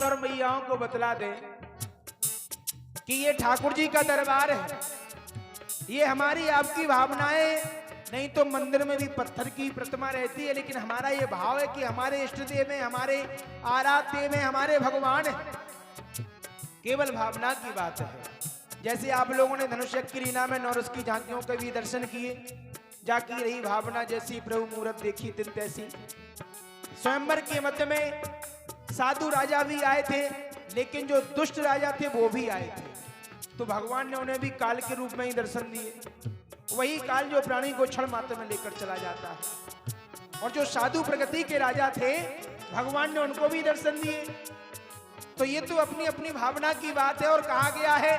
और मैयाओं को बतला दें कि ये ठाकुर जी का दरबार है, ये हमारी आपकी भावनाएं नहीं तो मंदिर में भी पत्थर की प्रतिमा रहती है, लेकिन हमारा ये भाव है कि हमारे इष्ट देव में, हमारे आराध्य में हमारे भगवान है। केवल भावना की बात है। जैसे आप लोगों ने धनुष्यक की लीला में नौरस की झांकियों के भी दर्शन किए, जाकी रही भावना जैसी प्रभु मूरत देखी तिन तैसी। स्वयंवर के मध्य में साधु राजा भी आए थे, लेकिन जो दुष्ट राजा थे वो भी आए थे, तो भगवान ने उन्हें भी काल के रूप में ही दर्शन दिए। वही काल जो प्राणी को क्षण मात्र में लेकर चला जाता है। और जो साधु प्रगति के राजा थे, भगवान ने उनको भी दर्शन दिए। तो ये तो अपनी अपनी भावना की बात है। और कहा गया है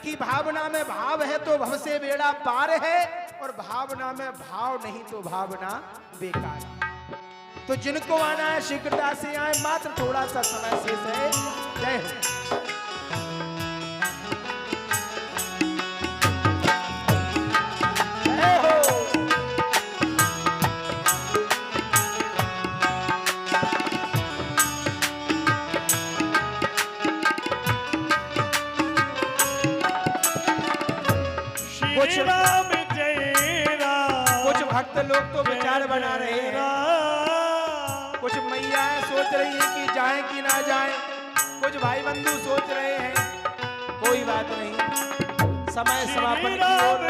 कि भावना में भाव है तो भव से बेड़ा पार है, और भावना में भाव नहीं तो भावना बेकार है। तो जिनको आना है शीघ्रता से आए, मात्र थोड़ा सा समय शेष है। जय हो। कुछ भक्त लोग तो विचार बना रहे हैं, कुछ मैयाएं सोच रही हैं कि जाएं कि ना जाएं, कुछ भाई बंधु सोच रहे हैं। कोई बात नहीं, समय समापन की ओर।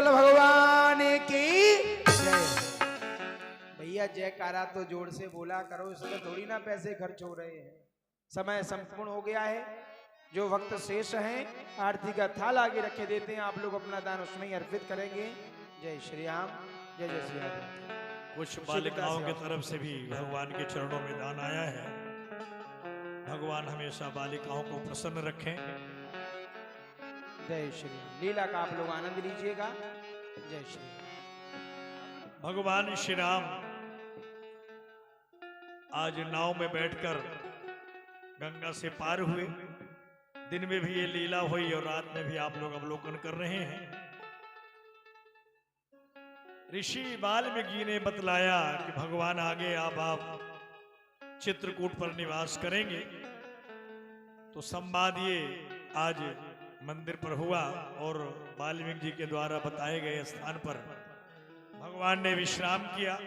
भगवान की जय। भैया जयकारा तो जोर से बोला करो, इसमें थोड़ी ना पैसे खर्च हो रहे हैं। समय संपूर्ण हो गया है। जो वक्त शेष हैं, आरती का थाल आगे रखे देते हैं, आप लोग अपना दान उसमें ही अर्पित करेंगे। जय श्री राम, जय जय श्री राम। कुछ बालिकाओं की तरफ से भी भगवान के चरणों में दान आया है। भगवान हमेशा बालिकाओं को प्रसन्न रखें। जय श्री राम। लीला का आप लोग आनंद लीजिएगा। जय श्री राम। भगवान श्री राम आज नाव में बैठकर गंगा से पार हुए। दिन में भी ये लीला हुई और रात में भी आप लोग अवलोकन कर रहे हैं। ऋषि वाल्मीकि ने बतलाया कि भगवान आगे अब आप चित्रकूट पर निवास करेंगे। तो संवाद ये आज मंदिर पर हुआ और वाल्मीकि जी के द्वारा बताए गए स्थान पर भगवान ने विश्राम किया।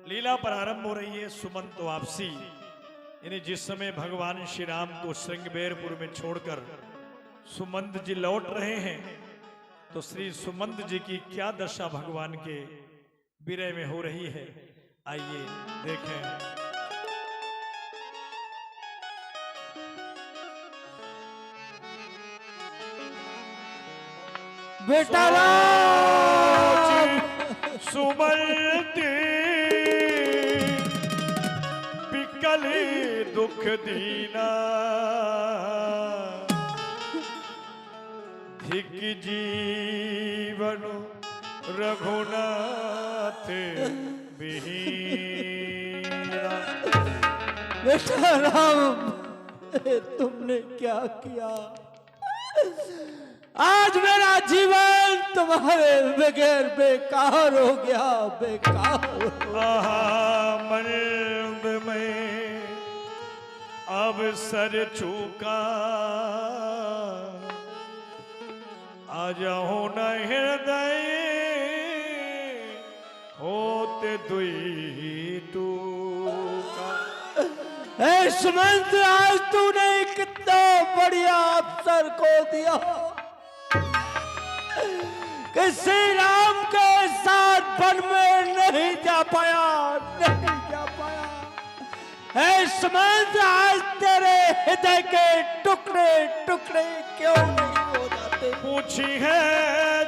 लीला प्रारंभ हो रही है सुमंत वापसी, यानी जिस समय भगवान श्री राम को श्रृंगबेरपुर में छोड़कर सुमंत जी लौट रहे हैं, तो श्री सुमंत जी की क्या दशा भगवान के विरह में हो रही है, आइए देखें। बेटा सुमंती बिकली दुख दीना, धिक जीवन रघुनाथ बिहीरा। बेटा राम, तुमने क्या किया? आज मेरा जीवन तुम्हारे बगैर बेकार हो गया, बेकार हो गया। मंद में अब सर चूका, आ जाओ न हृदय होते दुई टूका। सुमंत, आज तूने कितना बढ़िया अवसर को दिया कि श्री राम के साथ वन में नहीं जा पाया, नहीं जा पाया। है समंत, आज तेरे हृदय के टुकड़े टुकड़े क्यों नहीं हो जाते? पूछी है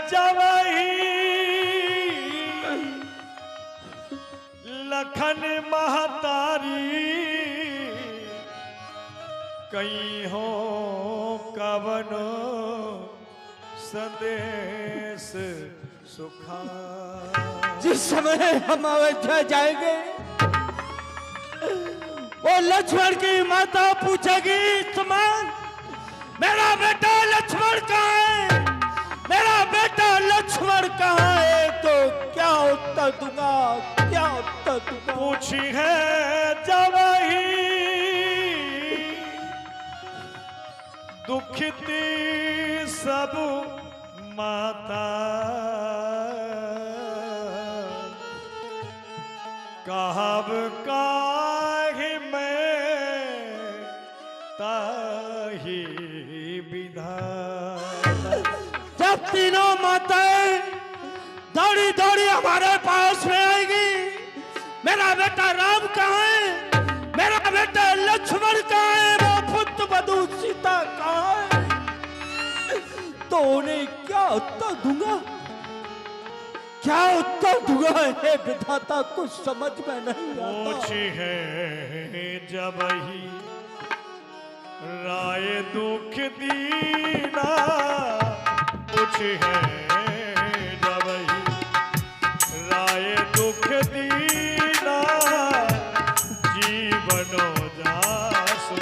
जब ही लखन महतारी, कहीं हो कवनो संदेश सुखा। जिस समय हम अयोध्या जाएंगे, वो लक्ष्मण की माता पूछेगी, सुमन मेरा बेटा लक्ष्मण कहाँ है, मेरा बेटा लक्ष्मण कहाँ है? तो क्या उत्तर दूंगा, क्या उत्तर दूंगा? पूछी है जब ही दुखिती सब माता, कहब काहि मैं ताहि विधाता। जब तीनों माताएं दौड़ी दौड़ी हमारे पास में आएगी, मेरा बेटा राम कहाँ है, मेरा बेटा लक्ष्मण कहाँ है, वो पुत्र वधू सीता कहाँ है? तो उन्हें क्या उत्तर दूंगा, क्या उत्तर दूंगा? हे विधाता, कुछ समझ में नहीं आता। पूछी है जब ही राय दुख दीना, पूछी है जब ही राय दुख दीना, जीवनो जासु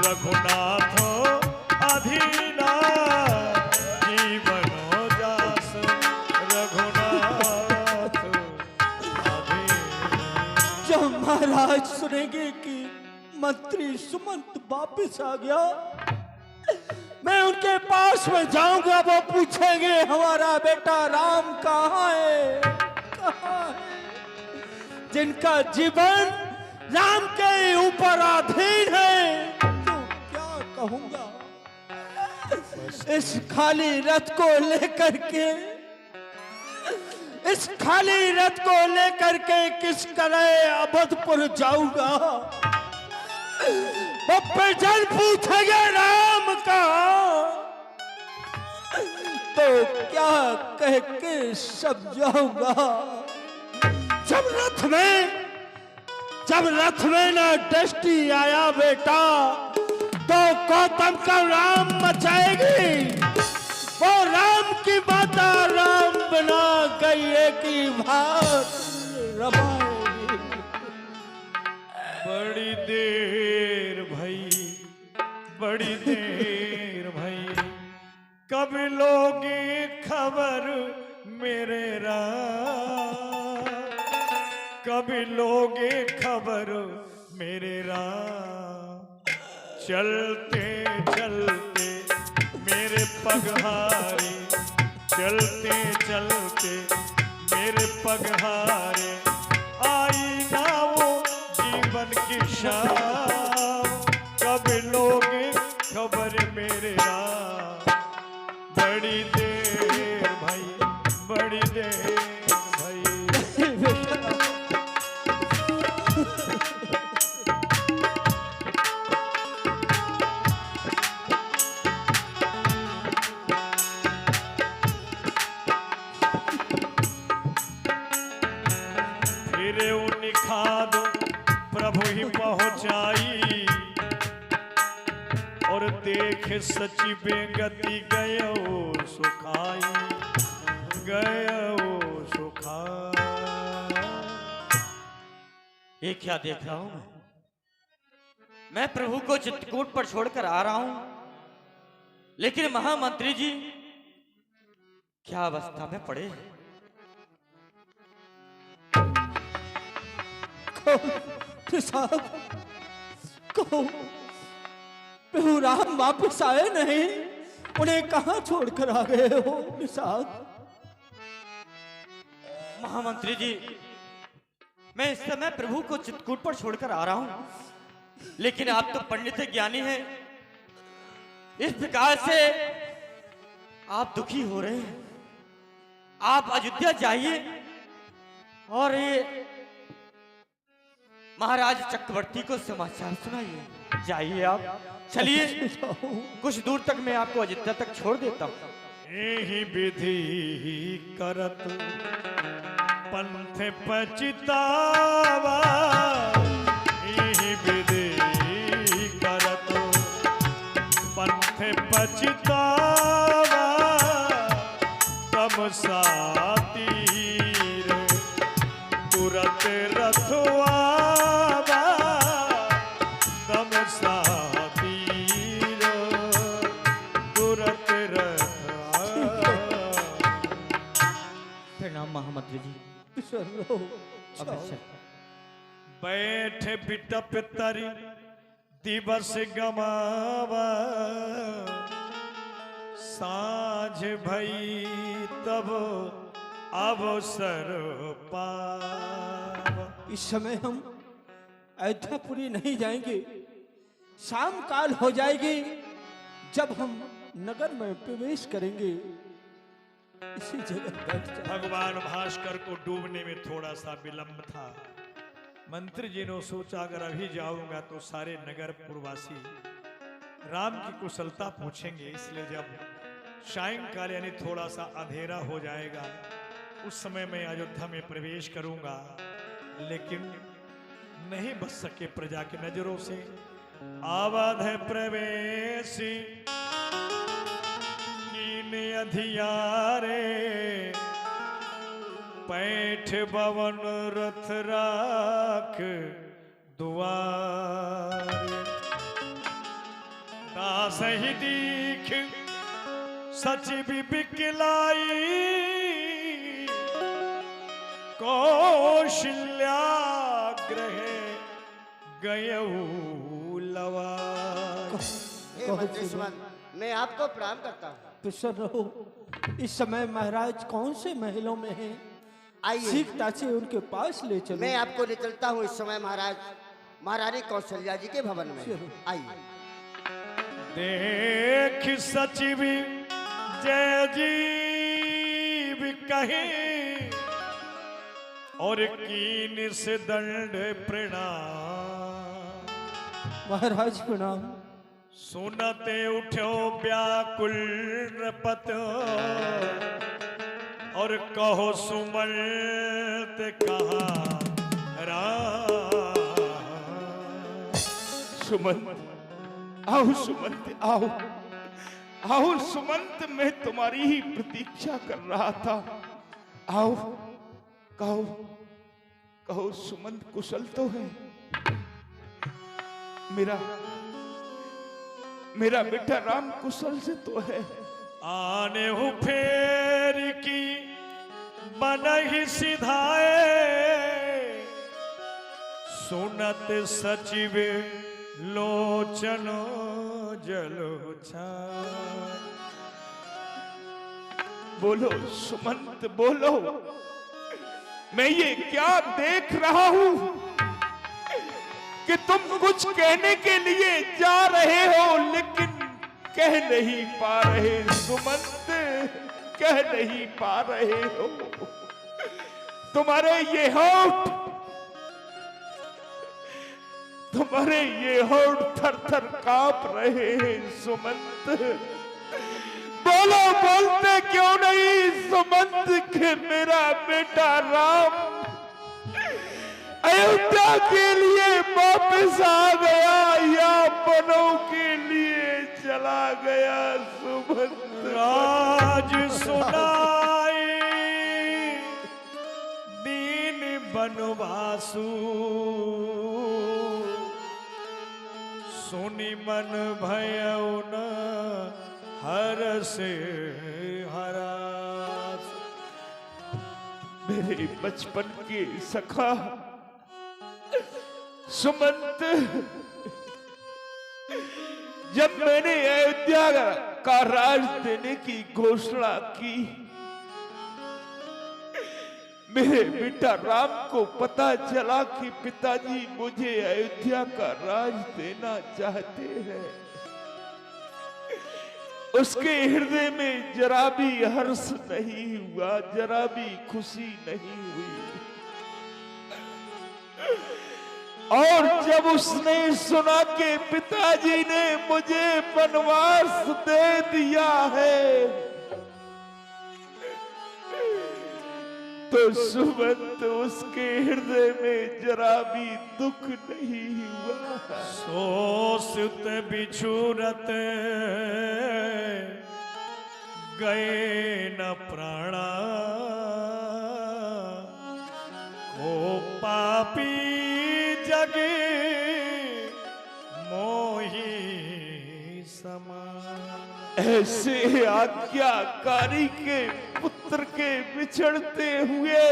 रघुनाथ अधीना, जीवनो जासु रघुनाथ अधीना। जब महाराज सुनेंगे कि मंत्री सुमंत वापिस आ गया, मैं उनके पास में जाऊंगा, वो पूछेंगे हमारा बेटा राम कहाँ है, कहाँ है? जिनका जीवन राम के ऊपर अधीन है, तो क्या कहूंगा? इस खाली रथ को लेकर के, इस खाली रथ को लेकर के किस तरह अवधपुर जाऊंगा? वो जन पूछेंगे राम का, तो क्या कह के समझाऊंगा? जब रथ में ना दृष्टि आया बेटा, तो गौतम का राम मचाएगी, वो राम की माता राम बना गई है कि भात रमाएगी। बड़ी देर भई, बड़ी देर भई, कब लोगे खबर मेरे राम, कब लोगे खबर मेरे राम। चलते चलते मेरे पगहारे, चलते चलते मेरे पगहारे, आई ना वो जीवन की शाम, कब लोगे खबर मेरे राम। बड़ी देर भाई, बड़ी देर भाई। फिरे निखाद प्रभु ही पहुंचाई, और देख सची बेगति गयो सुखाई, गयो सुखाई। ये क्या देख रहा हूं मैं प्रभु को चित्रकूट पर छोड़कर आ रहा हूं, लेकिन महामंत्री जी क्या अवस्था में पड़े हैं? प्रभु राम वापस आए नहीं, उन्हें कहां छोड़कर आ गए हो निषाद? महामंत्री जी, मैं इस समय प्रभु को चित्रकूट पर छोड़कर आ रहा हूं, लेकिन आप तो पंडित ज्ञानी हैं, इस प्रकार से आप दुखी हो रहे हैं। आप अयोध्या जाइए और ये महाराज चक्रवर्ती को समाचार सुनाइए। जाइए आप, चलिए कुछ दूर तक मैं आपको अयोध्या तक छोड़ देता हूँ। यही विधि करत पंथ पचितावा, यही विधि करत पंथ पचितावा, तम सातीर तुरत रथवावा, तम सातीर तुरत रथवावा। प्रणाम महामंत्री जी। चलो अवश्य। बैठ बिटप तरी दिवस गमावा, साँझ भई तब अवसर पावा। इस समय हम अयोध्यापुरी नहीं जाएंगे, शाम काल हो जाएगी जब हम नगर में प्रवेश करेंगे। इसी जगह बैठ जाए। भगवान भास्कर को डूबने में थोड़ा सा विलंब था। मंत्री जी ने सोचा अगर अभी जाऊंगा तो सारे नगर पुरवासी राम की कुशलता पूछेंगे, इसलिए जब सायंकाल यानी थोड़ा सा अंधेरा हो जाएगा उस समय मैं अयोध्या में प्रवेश करूंगा। लेकिन नहीं बच सके प्रजा की नजरों से। आवाध प्रवेशी अधियारे, पैठ भवन रथ राख दुआरे, दास ही दीख सचिव बिकलाई, कौशल्याग्रह गयऊ लवाई। हे मंत्रिस्वन, मैं आपको प्रणाम करता हूँ। प्रसन्न रहो। इस समय महाराज कौन से महलों में हैं? आइए शीघ्रता से उनके पास ले चलो। मैं आपको ले चलता हूँ इस समय महाराज महारानी कौशल्या जी के भवन में। चलो। आइए। देख सचिव जय जीव कहे, और कीन से दंड प्रणाम। महाराज प्रणाम। सुनते उठो व्याकुल नृपत, और कहो सुमंत कहा राम। सुमंत आओ, सुमंत आओ आओ सुमंत, मैं तुम्हारी ही प्रतीक्षा कर रहा था। आओ, कहो कहो सुमंत कुशल तो है? मेरा बेटा राम कुशल से तो है? आने हूँ फेर की बन ही सिधाए, सुनत सचिव लोचनो जलो छाए। बोलो सुमंत बोलो, मैं ये क्या देख रहा हूं कि तुम कुछ कहने के लिए जा रहे हो लेकिन कह नहीं पा रहे। सुमंत कह नहीं पा रहे हो। तुम्हारे ये होठ थर थर कांप रहे हैं सुमंत। बोलो, बोलते क्यों नहीं सुमंत कि मेरा बेटा राम अयोध्या के लिए वापस आ गया या बनों के लिए चला गया? सुमंत राज सुनाई दीन बनवासु, सुनि मन भयउ न हरस हरास। मेरे बचपन के सखा सुमंत, जब मैंने अयोध्या का राज देने की घोषणा की, मेरे बेटा राम को पता चला कि पिताजी मुझे अयोध्या का राज देना चाहते हैं। उसके हृदय में जरा भी हर्ष नहीं हुआ, जरा भी खुशी नहीं हुई। और जब उसने सुना कि पिताजी ने मुझे वनवास दे दिया है, तो सुमंत उसके हृदय में जरा भी दुख नहीं हुआ। सोसत बिछुरत गए न प्राणा, को पापी जगे मोही समा। ऐसे आज्ञाकारी के पुत्र के बिछड़ते हुए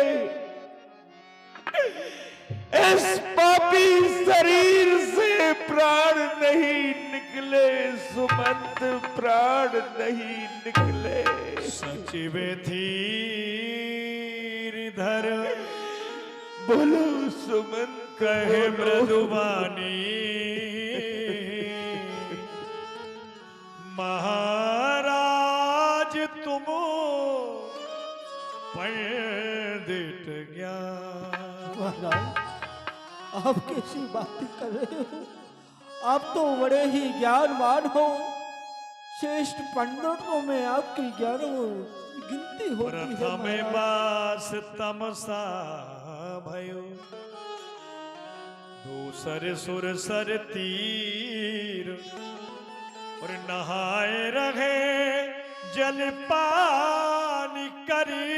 इस पापी शरीर से प्राण नहीं निकले सुमंत, प्राण नहीं निकले। सचिव धीर धर बोलो सुमंत, कहे मृदुबानी, महाराज तुम पंडित ज्ञान। महाराज, आप कैसी बातें कर रहे हो? आप तो बड़े ही ज्ञानवान हो। श्रेष्ठ पंडितों में आपकी ज्ञान गिनती होती है। प्रथम महाराज। बास तमसा भयो, दूसर सुरसर तीर, और नहाए रहे जल पानी करी,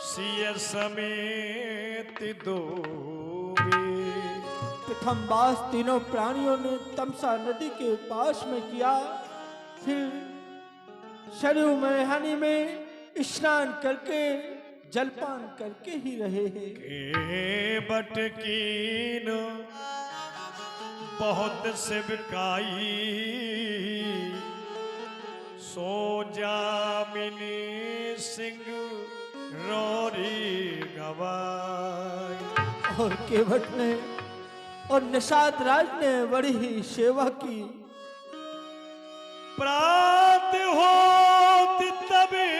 सिय समेत दो। प्रथम वास तीनों प्राणियों ने तमसा नदी के पास में किया, फिर सरयू मैहानी में स्नान करके जलपान करके ही रहे हैं। के बटकीन बहुत सिबकाई, सो जामिनी सिंह रोरी गवाई। और केवट ने और निषाद राज ने बड़ी ही सेवा की। प्रात होत तभी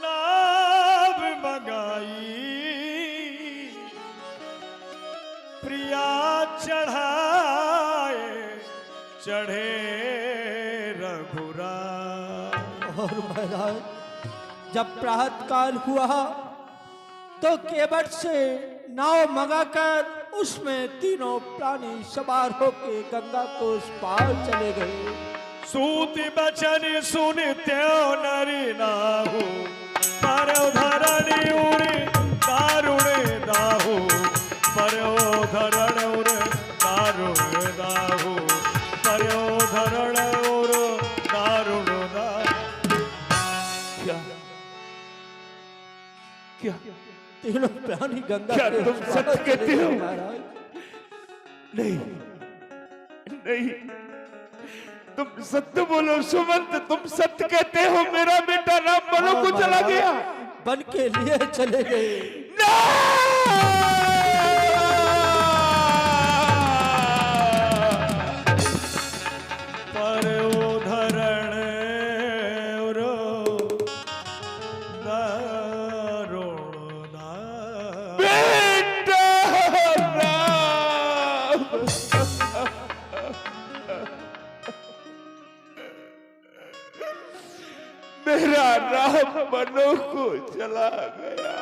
नाव मंगाई, प्रिया चढ़ाए चढ़े रघुराय। और महाराज, जब प्रातः काल हुआ तो केवट से नाव मंगाकर उसमें तीनों प्राणी सवार होके गंगा को उस पार चले गए। सूति बचन सुनते नरी नाहु, पर धरणी उरे दारुण दाहु, पर धरण उर दारुण दाहु, पर धरण उर दारुण दाहु। क्या तीनों प्राणी गंगा क्या के तुम उस सच पार कहते चले गए हो? महाराज। नहीं नहीं, तुम सत्य बोलो सुमंत, तुम सत्य कहते हो। मेरा बेटा राम बनो को चला गया, बन के लिए चले गए। पर उधरण उरो दारुण दाहु। बेटा राम, मेरा राम बनो को चला गया,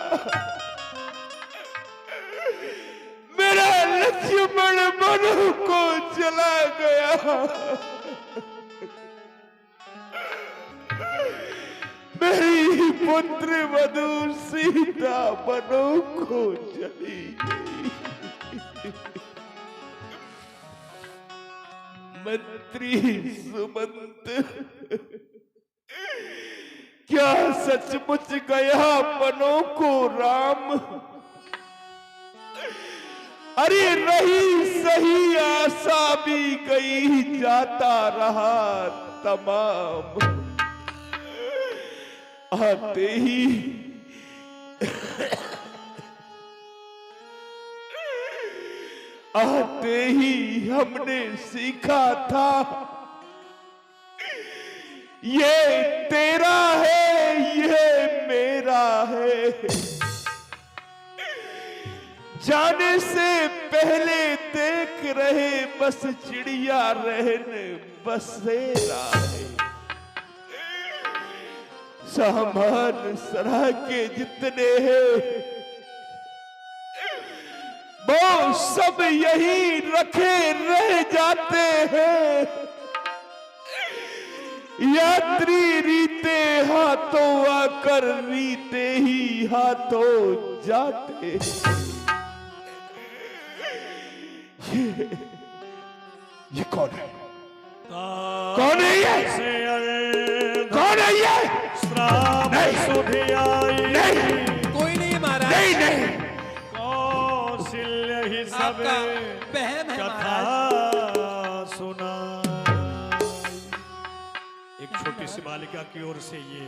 मेरा लक्ष्मण बनो को चला गया, मेरी पुत्र वधु सीता बनो को चली गई। मंत्री सुमंत, क्या सचमुच गया बनो को राम? अरे रही सही आशा भी गई, जाता रहा तमाम। आते ही आते ही हमने सीखा था ये तेरा है, ये मेरा है। जाने से पहले देख रहे बस चिड़िया रहने बसेरा है। सामान सरा के जितने हैं वो सब यही रखे रह जाते हैं। यात्री रीते हाथों आकर रीते ही हाथों जाते। ये कौन है? कौन है ये? कौन है ये? नहीं, कोई नहीं महाराज। नहीं कौशल्य ही सब आपका वहम है कथा महाराज। सुना। एक छोटी सी बालिका की ओर से ये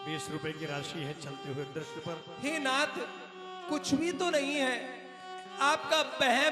20 रुपए की राशि है चलते हुए दृश्य पर। हे नाथ, कुछ भी तो नहीं है, आपका वहम